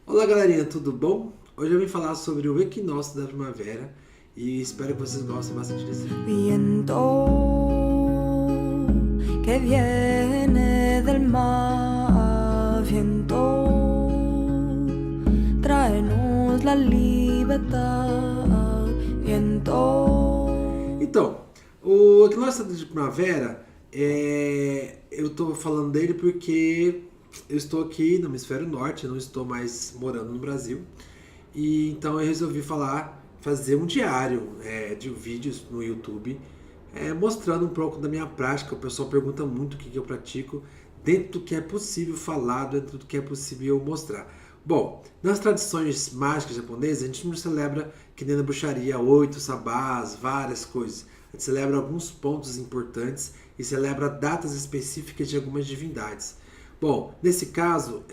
Olá galerinha, tudo bom? Hoje eu vim falar sobre o equinócio da primavera e espero que vocês gostem bastante desse vídeo. Viento que viene del mar, viento, tráenos la libertad, viento. Então, o equinócio de primavera, eu estou falando dele porque eu estou aqui no hemisfério norte, eu não estou mais morando no Brasil. E então eu resolvi fazer um diário de vídeos no YouTube, mostrando um pouco da minha prática. O pessoal pergunta muito o que eu pratico, dentro do que é possível falar, dentro do que é possível mostrar. Bom, nas tradições mágicas japonesas, a gente não celebra que nem na bruxaria 8 sabás, várias coisas. A gente celebra alguns pontos importantes e celebra datas específicas de algumas divindades. Bom, nesse caso,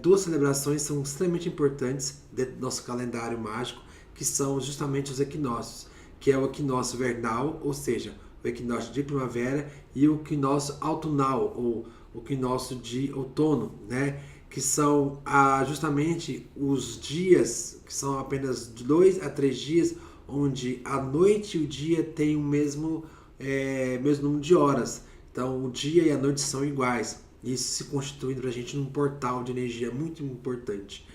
duas celebrações são extremamente importantes dentro do nosso calendário mágico, que são justamente os equinócios, que é o equinócio vernal, ou seja, o equinócio de primavera, e o equinócio autumnal, ou o equinócio de outono, né? Que são justamente os dias, que são apenas 2 a 3 dias, onde a noite e o dia têm o mesmo número de horas. Então, o dia e a noite são iguais. Isso se constituindo para a gente num portal de energia muito importante.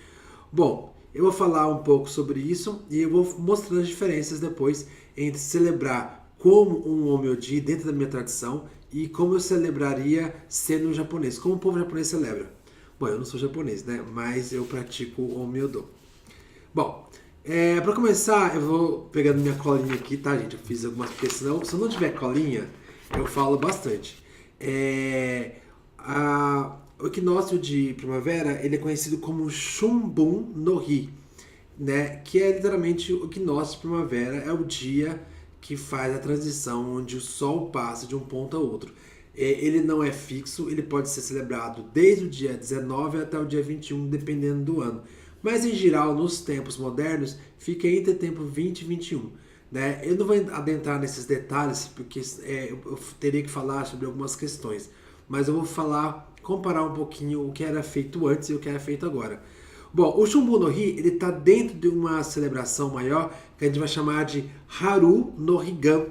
Bom, eu vou falar um pouco sobre isso e eu vou mostrando as diferenças depois entre celebrar como um Onmyo-ji dentro da minha tradição e como eu celebraria sendo japonês, como o povo japonês celebra. Bom, eu não sou japonês, né? Mas eu pratico o Onmyo-do. Bom, para começar, eu vou pegando minha colinha aqui, tá, gente? Eu fiz algumas, porque senão, se eu não tiver colinha, eu falo bastante. O equinócio de primavera ele é conhecido como Shunbun no Hi, né? Que é literalmente o equinócio de primavera, é o dia que faz a transição onde o Sol passa de um ponto a outro. Ele não é fixo, ele pode ser celebrado desde o dia 19 até o dia 21, dependendo do ano. Mas em geral, nos tempos modernos, fica entre o tempo 20 e 21. Né? Eu não vou adentrar nesses detalhes, porque eu teria que falar sobre algumas questões. Mas eu vou comparar um pouquinho o que era feito antes e o que é feito agora. Bom, o Shunbun no Hi, ele está dentro de uma celebração maior, que a gente vai chamar de Haru no Higan,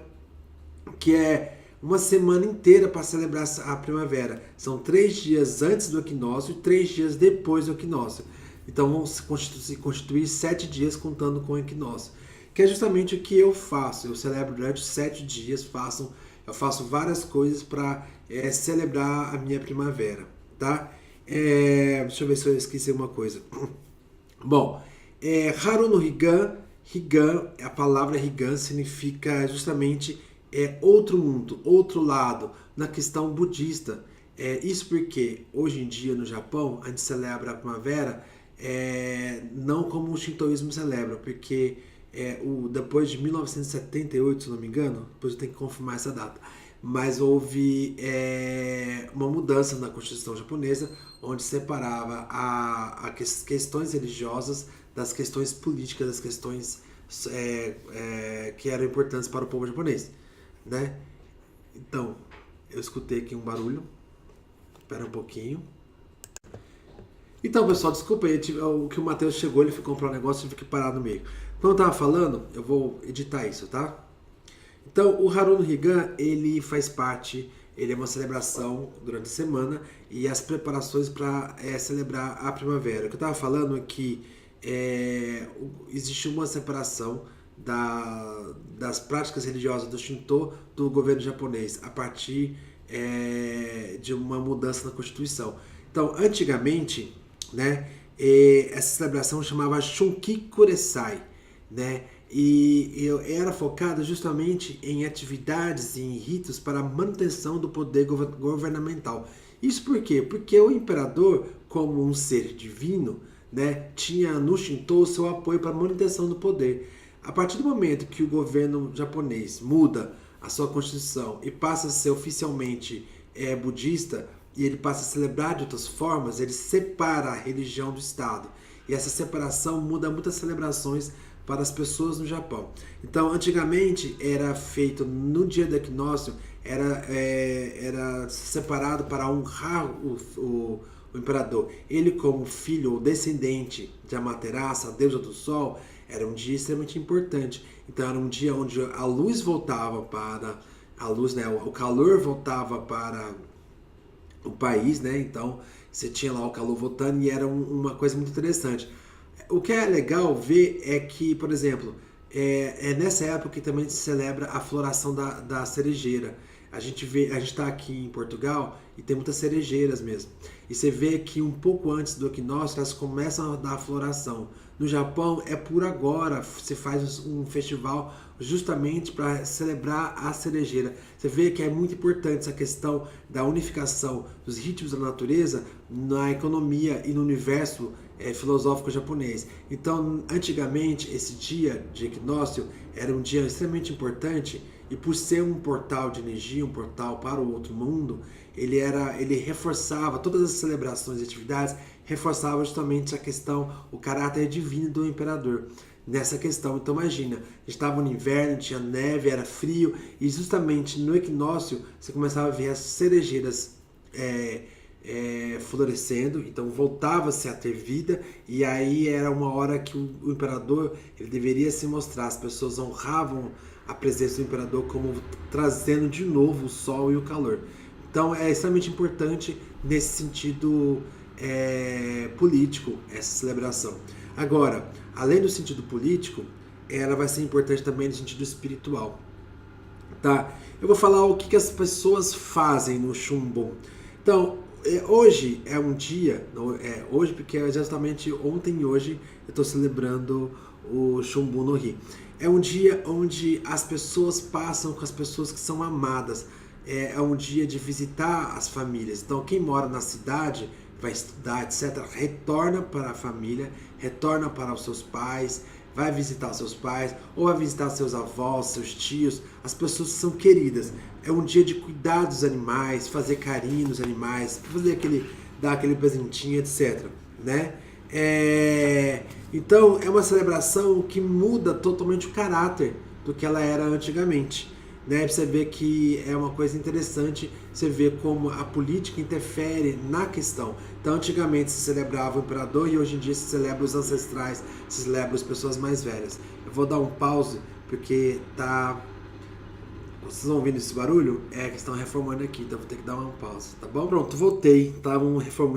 que é uma semana inteira para celebrar a primavera. São 3 dias antes do equinócio e 3 dias depois do equinócio. Então vão se constituir 7 dias contando com o equinócio. Que é justamente o que eu faço. Eu celebro durante 7 dias, eu faço várias coisas para celebrar a minha primavera, tá? Deixa eu ver se eu esqueci alguma coisa. Bom, Haru no Higan, a palavra Higan significa justamente outro mundo, outro lado, na questão budista. Isso porque hoje em dia no Japão a gente celebra a primavera não como o shintoísmo celebra, porque depois de 1978, se não me engano, depois eu tenho que confirmar essa data, mas houve uma mudança na Constituição japonesa, onde separava as questões religiosas das questões políticas, das questões que eram importantes para o povo japonês, né? Então, eu escutei aqui um barulho, espera um pouquinho. Então, pessoal, desculpa aí, o que o Matheus chegou, ele foi comprar um negócio e tive que parar no meio. Quando eu tava falando, eu vou editar isso, tá? Então, o Haru no Higan, ele faz parte, ele é uma celebração durante a semana e as preparações para celebrar a primavera. O que eu estava falando é que existe uma separação das práticas religiosas do Shinto do governo japonês a partir de uma mudança na Constituição. Então, antigamente, né, essa celebração chamava Shunki Kuresai, né? E eu era focada justamente em atividades e em ritos para a manutenção do poder governamental. Isso por quê? Porque o imperador, como um ser divino, né, tinha no Shinto o seu apoio para a manutenção do poder. A partir do momento que o governo japonês muda a sua constituição e passa a ser oficialmente budista, e ele passa a celebrar de outras formas, ele separa a religião do Estado. E essa separação muda muitas celebrações para as pessoas no Japão. Então, antigamente era feito no dia do equinócio, era separado para honrar o o imperador, ele como filho ou descendente de Amaterasu, a deusa do sol, era um dia extremamente importante. Então era um dia onde a luz voltava para a luz, né, o calor voltava para o país, né? Então você tinha lá o calor voltando e era uma coisa muito interessante. O que é legal ver é que, por exemplo, é nessa época que também se celebra a floração da cerejeira. A gente está aqui em Portugal e tem muitas cerejeiras mesmo. E você vê que um pouco antes do equinócio elas começam a dar a floração. No Japão é por agora, se faz um festival justamente para celebrar a cerejeira. Você vê que é muito importante essa questão da unificação dos ritmos da natureza na economia e no universo filosófico japonês. Então, antigamente, esse dia de equinócio era um dia extremamente importante e por ser um portal de energia, um portal para o outro mundo, ele reforçava todas as celebrações e atividades, reforçava justamente a questão, o caráter divino do imperador nessa questão. Então imagina, estava no inverno, tinha neve, era frio e justamente no equinócio você começava a ver as cerejeiras florescendo, então voltava-se a ter vida e aí era uma hora que o imperador ele deveria se mostrar, as pessoas honravam a presença do imperador como trazendo de novo o sol e o calor. Então é extremamente importante nesse sentido político essa celebração. Agora, além do sentido político, ela vai ser importante também no sentido espiritual. Tá? Eu vou falar o que as pessoas fazem no Shunbon. Então, hoje é um dia, hoje porque é justamente ontem e hoje eu estou celebrando o Shunbon no Hi. É um dia onde as pessoas passam com as pessoas que são amadas. É um dia de visitar as famílias. Então, quem mora na cidade, vai estudar, etc., retorna para a família, retorna para os seus pais, vai visitar seus pais, ou vai visitar seus avós, seus tios, as pessoas que são queridas. É um dia de cuidar dos animais, fazer carinho nos animais, dar aquele presentinho, etc., né? Então é uma celebração que muda totalmente o caráter do que ela era antigamente, né? Você vê que é uma coisa interessante, você vê como a política interfere na questão. Então antigamente se celebrava o imperador e hoje em dia se celebra os ancestrais, se celebra as pessoas mais velhas. Eu vou dar um pause porque vocês vão ouvindo esse barulho? É que estão reformando aqui, então vou ter que dar uma pausa, tá bom? Pronto, voltei.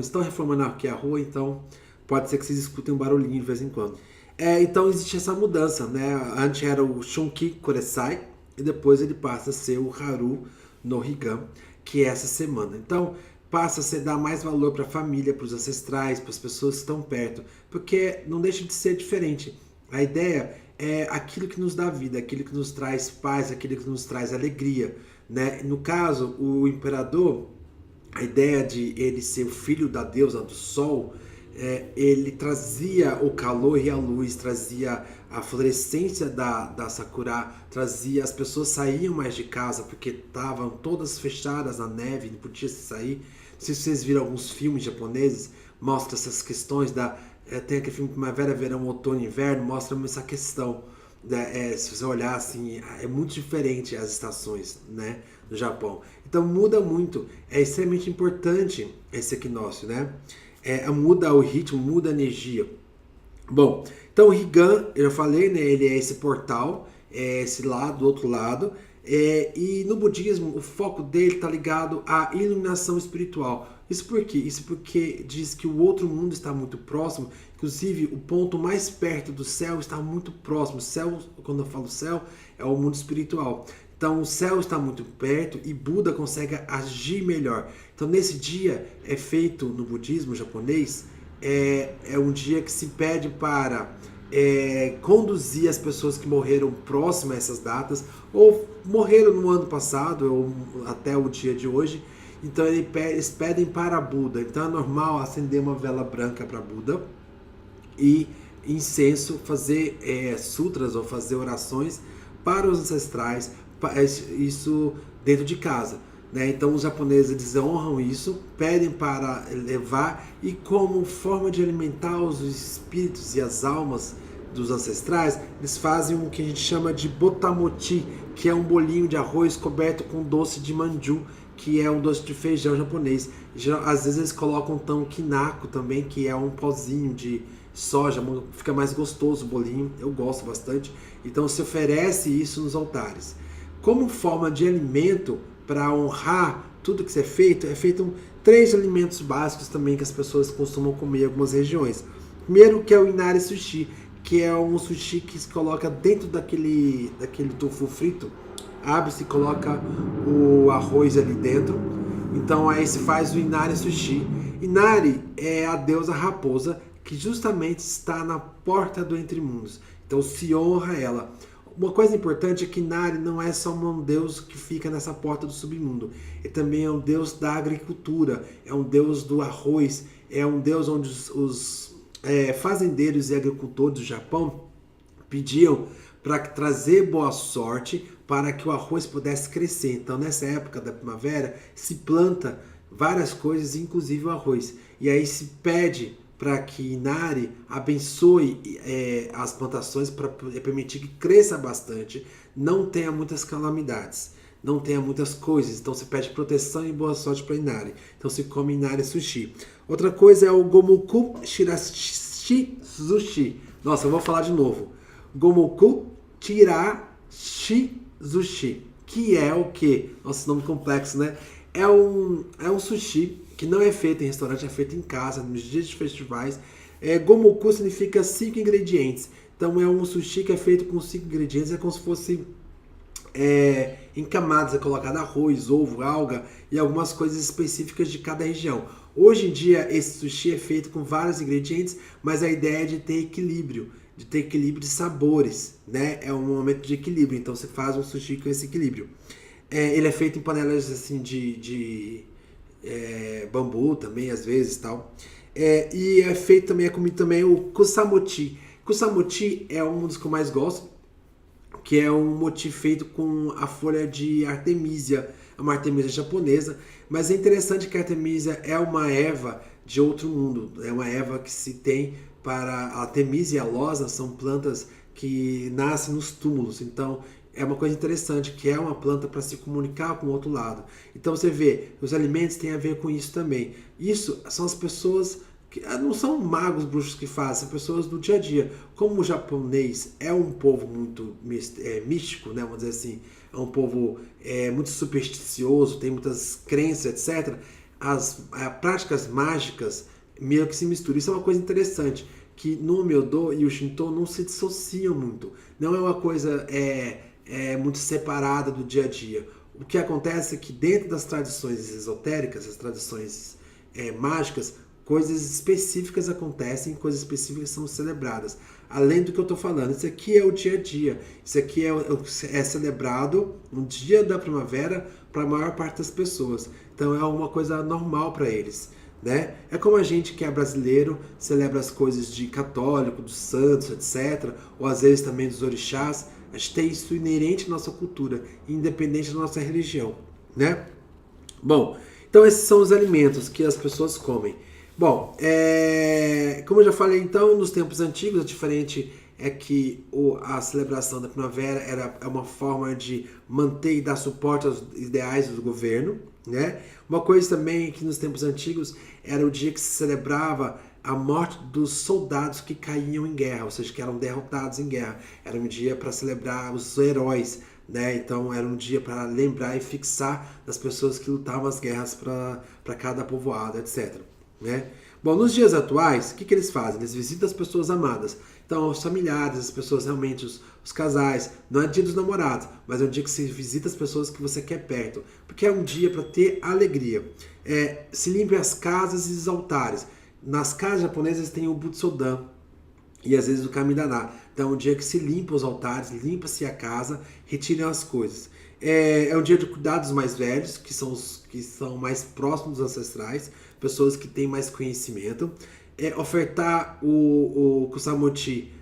Estão reformando aqui a rua, então pode ser que vocês escutem um barulhinho de vez em quando. Então existe essa mudança, né? Antes era o Shunki Koresai e depois ele passa a ser o Haru no Higan, que é essa semana. Então passa a se dar mais valor para a família, para os ancestrais, para as pessoas que estão perto, porque não deixa de ser diferente. A ideia é aquilo que nos dá vida, aquilo que nos traz paz, aquilo que nos traz alegria, né? No caso, o imperador, a ideia de ele ser o filho da deusa do sol, ele trazia o calor e a luz, trazia a florescência da Sakura, trazia, as pessoas saíam mais de casa porque estavam todas fechadas na neve, não podia sair. Não sei se vocês viram alguns filmes japoneses, mostra essas questões tem aquele filme Primavera, Verão, Outono e Inverno, mostra essa questão, se você olhar assim, é muito diferente as estações, né, no Japão. Então muda muito, é extremamente importante esse equinócio, né? Muda o ritmo, muda a energia. Bom, então o Higan, eu já falei, né, ele é esse portal, esse lado, do outro lado, e no budismo o foco dele está ligado à iluminação espiritual. Isso por quê? Isso porque diz que o outro mundo está muito próximo, inclusive o ponto mais perto do céu está muito próximo. O céu, quando eu falo céu, é o mundo espiritual. Então o céu está muito perto e Buda consegue agir melhor. Então nesse dia é feito no budismo japonês, é um dia que se pede para conduzir as pessoas que morreram próximo a essas datas, ou morreram no ano passado, ou até o dia de hoje. Então eles pedem para Buda. Então é normal acender uma vela branca para Buda e incenso, fazer sutras ou fazer orações para os ancestrais, isso dentro de casa, né? Então os japoneses eles honram isso, pedem para levar, e como forma de alimentar os espíritos e as almas dos ancestrais, eles fazem o que a gente chama de botamochi, que é um bolinho de arroz coberto com doce de manju, que é um doce de feijão japonês. Às vezes eles colocam kinako também, que é um pozinho de soja, fica mais gostoso o bolinho, eu gosto bastante. Então se oferece isso nos altares. Como forma de alimento, para honrar tudo que é feito 3 alimentos básicos também que as pessoas costumam comer em algumas regiões. Primeiro, que é o inari sushi, que é um sushi que se coloca dentro daquele tofu frito, abre-se e coloca o arroz ali dentro. Então aí se faz o inari sushi. Inari é a deusa raposa que justamente está na porta do Entremundos. Então se honra ela. Uma coisa importante é que Inari não é só um deus que fica nessa porta do submundo. Ele também é um deus da agricultura, é um deus do arroz, é um deus onde os fazendeiros e agricultores do Japão pediam para trazer boa sorte para que o arroz pudesse crescer. Então nessa época da primavera se planta várias coisas, inclusive o arroz. E aí se pede para que Inari abençoe as plantações para permitir que cresça bastante, não tenha muitas calamidades, não tenha muitas coisas. Então se pede proteção e boa sorte para Inari. Então se come Inari sushi. Outra coisa é o Gomoku Shirashi Sushi. Nossa, eu vou falar de novo. Gomoku Shirashi Sushi. Que é o quê? Nossa, nome complexo, né? É um sushi que não é feito em restaurante, é feito em casa, nos dias de festivais. Gomoku significa 5 ingredientes. Então é um sushi que é feito com 5 ingredientes, é como se fosse em camadas, é colocado arroz, ovo, alga e algumas coisas específicas de cada região. Hoje em dia esse sushi é feito com vários ingredientes, mas a ideia é de ter equilíbrio de sabores, né? É um momento de equilíbrio, então você faz um sushi com esse equilíbrio. Ele é feito em panelas assim de bambu também, às vezes, tal. E é feito também, é comido também o kusamochi. Kusamochi é um dos que eu mais gosto, que é um mochi feito com a folha de artemisia, é uma artemisia japonesa, mas é interessante que a artemisia é uma erva de outro mundo, é uma erva que se tem para a artemisia e a alosa, são plantas que nascem nos túmulos, então é uma coisa interessante, que é uma planta para se comunicar com o outro lado. Então você vê, os alimentos têm a ver com isso também. Isso são as pessoas que não são magos, bruxos que fazem, são pessoas do dia a dia. Como o japonês é um povo muito místico, né, vamos dizer assim, é um povo muito supersticioso, tem muitas crenças, etc. As práticas mágicas meio que se misturam. Isso é uma coisa interessante, que no Myodo e o Shinto não se dissociam muito. Não é uma coisa muito separada do dia a dia. O que acontece é que dentro das tradições esotéricas, as tradições mágicas, coisas específicas acontecem, coisas específicas são celebradas. Além do que eu estou falando, isso aqui é o dia a dia. Isso aqui é celebrado no dia da primavera para a maior parte das pessoas. Então é uma coisa normal para eles, né? É como a gente que é brasileiro celebra as coisas de católico, dos santos, etc. Ou às vezes também dos orixás. A gente tem isso inerente à nossa cultura, independente da nossa religião, né? Bom, então esses são os alimentos que as pessoas comem. Bom, como eu já falei então, nos tempos antigos, o diferente é que a celebração da primavera é uma forma de manter e dar suporte aos ideais do governo, né? Uma coisa também que nos tempos antigos era o dia que se celebrava a morte dos soldados que caíam em guerra, ou seja, que eram derrotados em guerra. Era um dia para celebrar os heróis, né? Então era um dia para lembrar e fixar das pessoas que lutavam as guerras para cada povoado, etc. Né? Bom, nos dias atuais, o que eles fazem? Eles visitam as pessoas amadas. Então, os familiares, as pessoas realmente, os casais. Não é dia dos namorados, mas é um dia que você visita as pessoas que você quer perto. Porque é um dia para ter alegria. Se limpe as casas e os altares. Nas casas japonesas tem o Butsudan e às vezes o Kamidaná. Então é um dia que se limpa os altares, limpa-se a casa, retiram as coisas. É um dia de cuidar dos mais velhos, que são os que são mais próximos dos ancestrais, pessoas que têm mais conhecimento. Ofertar o kusamochi,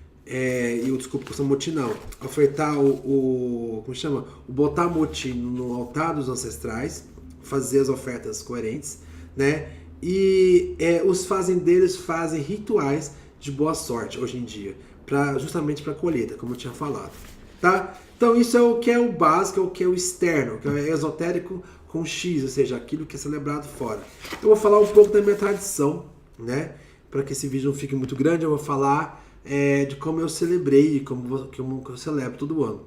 kusamochi não. Ofertar como chama? O botamochi no altar dos ancestrais, fazer as ofertas coerentes, né? E os fazendeiros fazem rituais de boa sorte hoje em dia, justamente para a colheita, como eu tinha falado, tá? Então isso é o que é o básico, é o que é o externo, que é esotérico, com X, ou seja, aquilo que é celebrado fora. Eu vou falar um pouco da minha tradição, né? Para que esse vídeo não fique muito grande, eu vou falar de como eu celebrei e como eu celebro todo ano.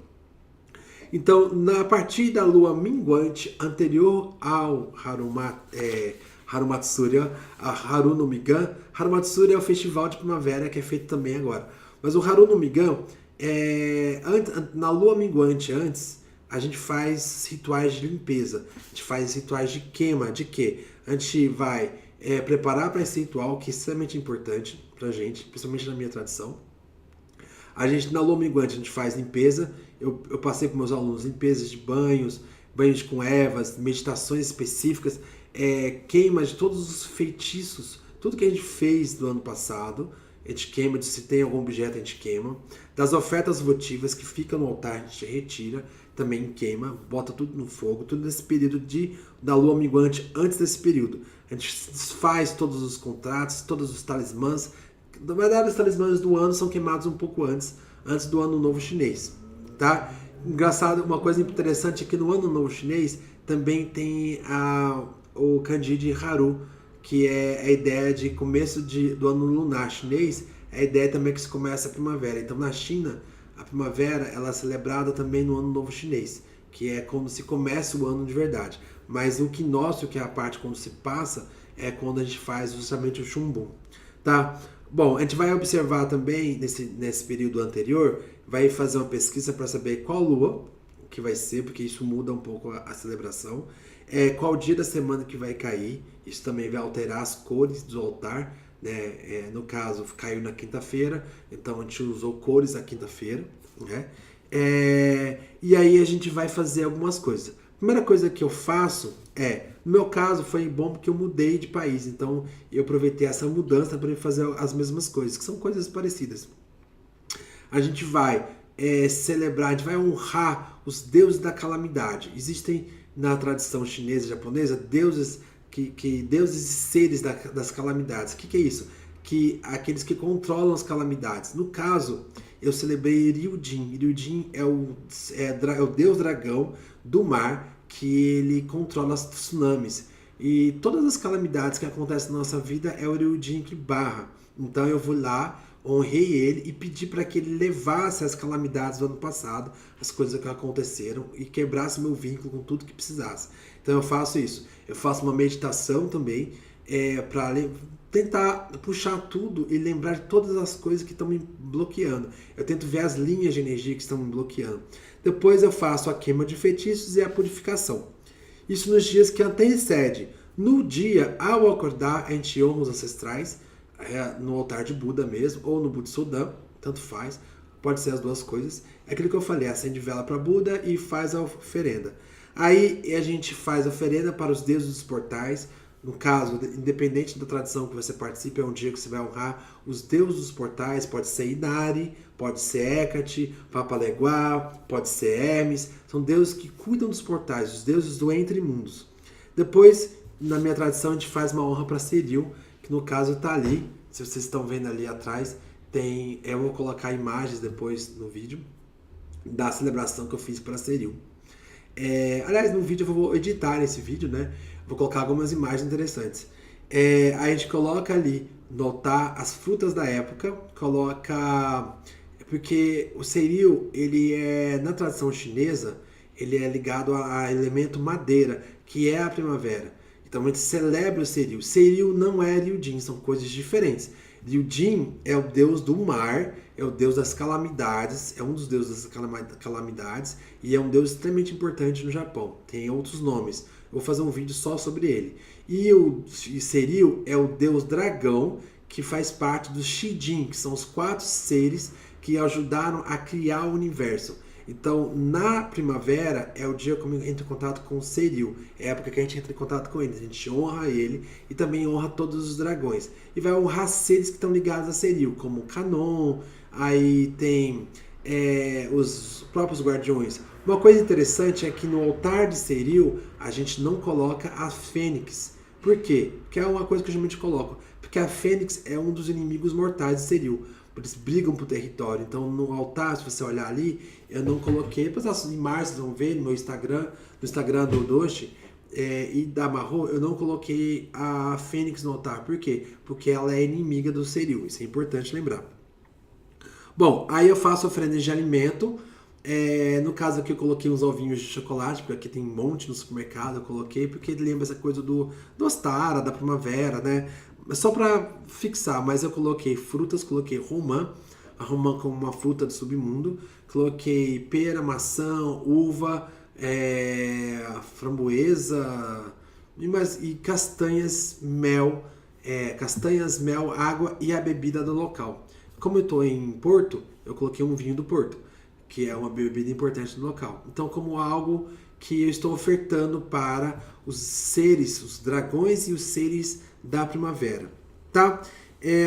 Então, a partir da lua minguante anterior ao Harumatsuri, a Haru no Migan. Harumatsuri é o festival de primavera que é feito também agora. Mas o Haru no Migan, na lua minguante antes, a gente faz rituais de limpeza. A gente faz rituais de queima. De quê? A gente vai preparar para esse ritual, que é extremamente importante pra gente, principalmente na minha tradição. A gente, na lua minguante, a gente faz limpeza. Eu passei com meus alunos limpezas de banhos com ervas, meditações específicas, queima de todos os feitiços, tudo que a gente fez do ano passado, a gente queima, se tem algum objeto a gente queima. Das ofertas votivas que ficam no altar, a gente retira, também queima, bota tudo no fogo, tudo nesse período da lua minguante, antes desse período. A gente desfaz todos os contratos, todos os talismãs. Na verdade, os talismãs do ano são queimados um pouco antes do ano novo chinês, tá? Engraçado, uma coisa interessante é que no ano novo chinês também tem o kanji de Haru, que é a ideia de começo do ano lunar chinês, é a ideia também que se começa a primavera. Então na China, a primavera ela é celebrada também no ano novo chinês, que é quando se começa o ano de verdade. Mas o equinócio, que é a parte quando se passa, é quando a gente faz justamente o Chumbun, tá? Bom, a gente vai observar também nesse período anterior, vai fazer uma pesquisa para saber qual lua que vai ser, porque isso muda um pouco a celebração, qual dia da semana que vai cair, isso também vai alterar as cores do altar, né? No caso, caiu na quinta-feira, então a gente usou cores na quinta-feira, né? E aí a gente vai fazer algumas coisas. A primeira coisa que eu faço no meu caso foi bom porque eu mudei de país, então eu aproveitei essa mudança para fazer as mesmas coisas, que são coisas parecidas. A gente vai celebrar, a gente vai honrar os deuses da calamidade. Existem na tradição chinesa e japonesa deuses deuses e seres das calamidades. O que é isso? Aqueles que controlam as calamidades. No caso, eu celebrei Ryujin. Ryujin é o deus dragão do mar, que ele controla os tsunamis. E todas as calamidades que acontecem na nossa vida é o Ryujin que barra. Então eu vou lá, honrei ele e pedi para que ele levasse as calamidades do ano passado, as coisas que aconteceram, e quebrasse meu vínculo com tudo que precisasse. Então eu faço isso. Eu faço uma meditação também para tentar puxar tudo e lembrar de todas as coisas que estão me bloqueando. Eu tento ver as linhas de energia que estão me bloqueando. Depois eu faço a queima de feitiços e a purificação. Isso nos dias que antecedem. No dia, ao acordar, a gente honra os ancestrais, no altar de Buda mesmo, ou no Butsudan, tanto faz, pode ser as duas coisas. É aquilo que eu falei, acende vela para Buda e faz a oferenda. Aí a gente faz a oferenda para os deuses dos portais. No caso, independente da tradição que você participe, é um dia que você vai honrar os deuses dos portais. Pode ser Inari, pode ser Hecate, Papaleguá, pode ser Hermes. São deuses que cuidam dos portais, os deuses do entre mundos. Depois, na minha tradição, a gente faz uma honra para Seril, que no caso está ali. Se vocês estão vendo ali atrás, eu vou colocar imagens depois no vídeo da celebração que eu fiz para Seril. Aliás, no vídeo eu vou editar esse vídeo, né? Vou colocar algumas imagens interessantes. A gente coloca ali no altar as frutas da época, porque o Seril, ele na tradição chinesa, ele é ligado a elemento madeira, que é a primavera. Então a gente celebra o Seril. Seril não é Ryujin, são coisas diferentes. Ryujin é o deus do mar, é o deus das calamidades, é um dos deuses das calamidades e é um deus extremamente importante no Japão. Tem outros nomes. Eu vou fazer um vídeo só sobre ele. E o Seril é o deus dragão, que faz parte dos Shijin, que são os 4 seres que ajudaram a criar o universo. Então, na primavera é o dia que eu entro em contato com o Seril. É a época que a gente entra em contato com ele. A gente honra ele e também honra todos os dragões. E vai honrar seres que estão ligados a Seril, como o Kanon, aí tem os próprios guardiões. Uma coisa interessante é que no altar de Seril a gente não coloca a fênix. Por quê? Porque é uma coisa que eu geralmente coloco. Porque a fênix é um dos inimigos mortais de Seril. Eles brigam por território. Então no altar, se você olhar ali, eu não coloquei. Depois as imagens vocês vão ver no meu Instagram, no Instagram do Doshi, e da Marro, eu não coloquei a Fênix no altar. Por quê? Porque ela é inimiga do Serial. Isso é importante lembrar. Bom, aí eu faço oferendas de alimento. No caso aqui eu coloquei uns ovinhos de chocolate, porque aqui tem um monte no supermercado, eu coloquei, porque ele lembra essa coisa do Ostara, da primavera, né? Só pra fixar, mas eu coloquei frutas, coloquei romã, a romã como uma fruta do submundo, coloquei pera, maçã, uva, framboesa e castanhas, mel, água e a bebida do local. Como eu estou em Porto, eu coloquei um vinho do Porto, que é uma bebida importante do local. Então, como algo que eu estou ofertando para os seres, os dragões e os seres da primavera, tá?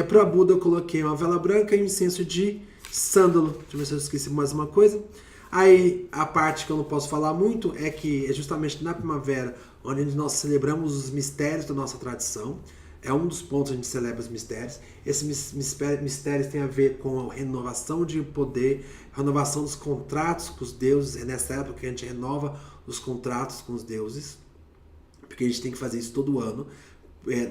Para Buda eu coloquei uma vela branca e um incenso de sândalo. Deixa eu ver se eu esqueci mais uma coisa. Aí, a parte que eu não posso falar muito é que é justamente na primavera onde nós celebramos os mistérios da nossa tradição. É um dos pontos onde a gente celebra os mistérios. Esses mistérios têm a ver com a renovação de poder, renovação dos contratos com os deuses. É nessa época que a gente renova os contratos com os deuses, porque a gente tem que fazer isso todo ano.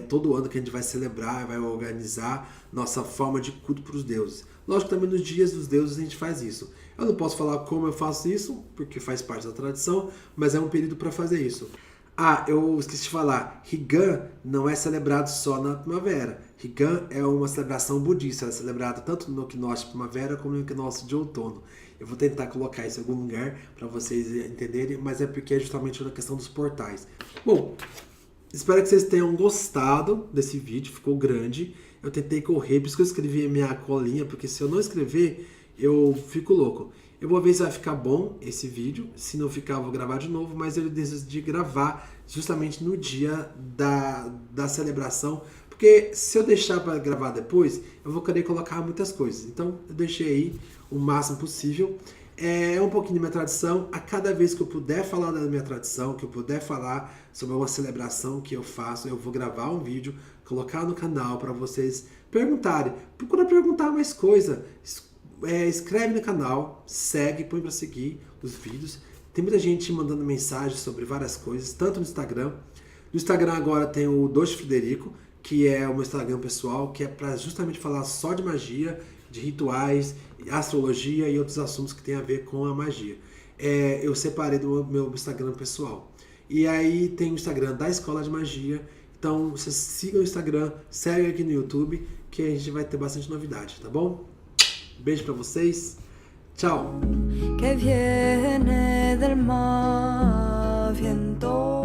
Todo ano que a gente vai celebrar, vai organizar nossa forma de culto para os deuses. Lógico que também nos dias dos deuses a gente faz isso. Eu não posso falar como eu faço isso, porque faz parte da tradição, mas é um período para fazer isso. Eu esqueci de falar, Higan não é celebrado só na primavera. Higan é uma celebração budista, ela é celebrada tanto no equinócio de primavera como no equinócio de outono. Eu vou tentar colocar isso em algum lugar para vocês entenderem, mas é porque é justamente na questão dos portais. Bom, espero que vocês tenham gostado desse vídeo, ficou grande. Eu tentei correr, por isso que eu escrevi a minha colinha, porque se eu não escrever, eu fico louco. Eu vou ver se vai ficar bom esse vídeo, se não ficar eu vou gravar de novo, mas eu decidi gravar justamente no dia da celebração, porque se eu deixar para gravar depois, eu vou querer colocar muitas coisas. Então eu deixei aí o máximo possível. É um pouquinho da minha tradição. A cada vez que eu puder falar da minha tradição, que eu puder falar sobre uma celebração que eu faço, eu vou gravar um vídeo, colocar no canal para vocês perguntarem. Procura perguntar mais coisa. Escreve no canal, segue, põe para seguir os vídeos. Tem muita gente mandando mensagens sobre várias coisas, tanto no Instagram. No Instagram agora tem o Doce Frederico, que é o meu Instagram pessoal, que é para justamente falar só de magia, de rituais, astrologia e outros assuntos que tem a ver com a magia. Eu separei do meu Instagram pessoal. E aí tem o Instagram da Escola de Magia. Então vocês sigam o Instagram, seguem aqui no YouTube, que a gente vai ter bastante novidade, tá bom? Beijo pra vocês. Tchau. Que viene del mar, viento.